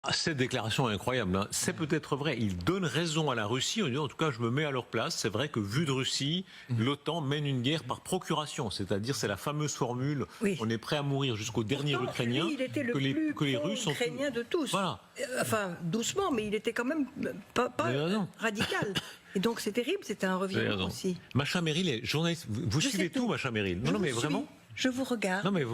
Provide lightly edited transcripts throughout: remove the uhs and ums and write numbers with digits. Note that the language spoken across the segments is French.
Ah, cette déclaration est incroyable, hein. C'est peut-être vrai. Il donne raison à la Russie en disant, en tout cas, je me mets à leur place. C'est vrai que, vu de Russie, l'OTAN mène une guerre par procuration. C'est-à-dire, c'est la fameuse formule, on est prêt à mourir jusqu'au dernier Ukrainien. Lui, il était le plus que les Russes sont ukrainien de tous. Voilà. Enfin, doucement, mais il était quand même pas radical. Et donc, c'est terrible, c'était un revirement aussi. Macha Merrill est journaliste. Vous suivez tout, Macha Merrill. Non, mais vraiment. Je vous regarde. Non, mais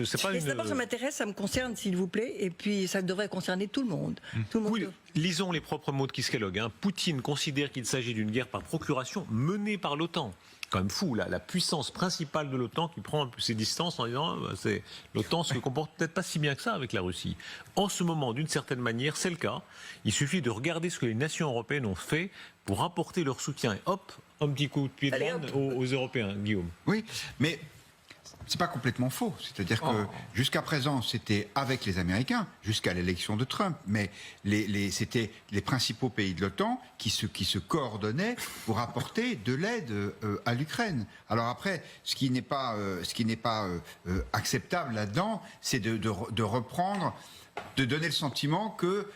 c'est pas une... D'abord, ça m'intéresse, ça me concerne, s'il vous plaît, et puis ça devrait concerner tout le monde. Tout le monde. Oui, lisons les propres mots de Kiskelog. Poutine considère qu'il s'agit d'une guerre par procuration menée par l'OTAN. Quand même fou, la puissance principale de l'OTAN qui prend un peu ses distances en disant c'est l'OTAN se comporte peut-être pas si bien que ça avec la Russie. En ce moment, d'une certaine manière, c'est le cas. Il suffit de regarder ce que les nations européennes ont fait pour apporter leur soutien. Et hop, un petit coup de pied de bande aux Européens, Guillaume. Oui, mais c'est pas complètement faux. C'est-à-dire que jusqu'à présent, c'était avec les Américains, jusqu'à l'élection de Trump, mais c'était les principaux pays de l'OTAN qui se coordonnaient pour apporter de l'aide à l'Ukraine. Alors après, ce qui n'est pas acceptable là-dedans, c'est de reprendre, de donner le sentiment que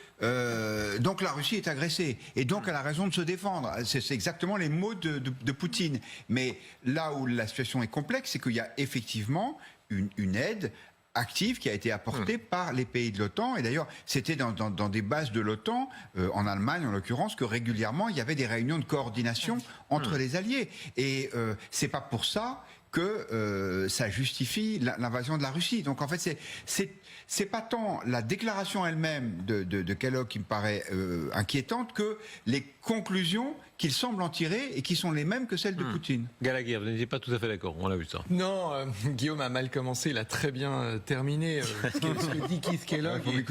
donc la Russie est agressée et donc elle a raison de se défendre. C'est exactement les mots de Poutine. Mais là où la situation est complexe, c'est qu'il y a effectivement une aide active qui a été apportée par les pays de l'OTAN. Et d'ailleurs, c'était dans des bases de l'OTAN, en Allemagne en l'occurrence, que régulièrement il y avait des réunions de coordination entre les alliés. Et c'est pas pour ça que ça justifie l'invasion de la Russie. Donc en fait, c'est pas tant la déclaration elle-même de Kellogg qui me paraît inquiétante que les conclusions qu'il semble en tirer et qui sont les mêmes que celles de Poutine. Gallagher, vous n'étiez pas tout à fait d'accord, on a vu ça. Non, Guillaume a mal commencé, il a très bien terminé. Ce que dit Keith Kellogg est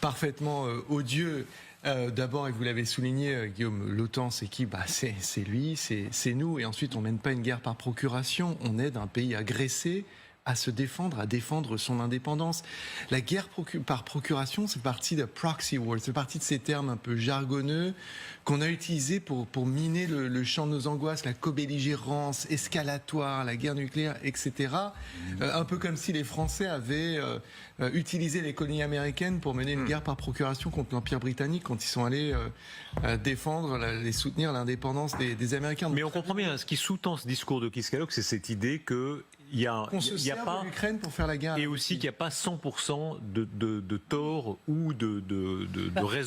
parfaitement odieux. D'abord, et vous l'avez souligné, Guillaume, l'OTAN, c'est qui? C'est lui, c'est nous. Et ensuite, on mène pas une guerre par procuration. On aide un pays agressé à se défendre, à défendre son indépendance. La guerre par procuration, c'est partie de proxy war, c'est partie de ces termes un peu jargonneux qu'on a utilisés pour miner le champ de nos angoisses, la co-belligérance, escalatoire, la guerre nucléaire, etc. Un peu comme si les Français avaient utilisé les colonies américaines pour mener une guerre par procuration contre l'Empire britannique quand ils sont allés défendre, les soutenir l'indépendance des Américains. Mais on comprend bien, ce qui sous-tend ce discours de Keith Kellogg, c'est cette idée que il y a pas l'Ukraine pour faire la guerre. Et aussi qu'il n'y a pas 100% de tort ou de raison.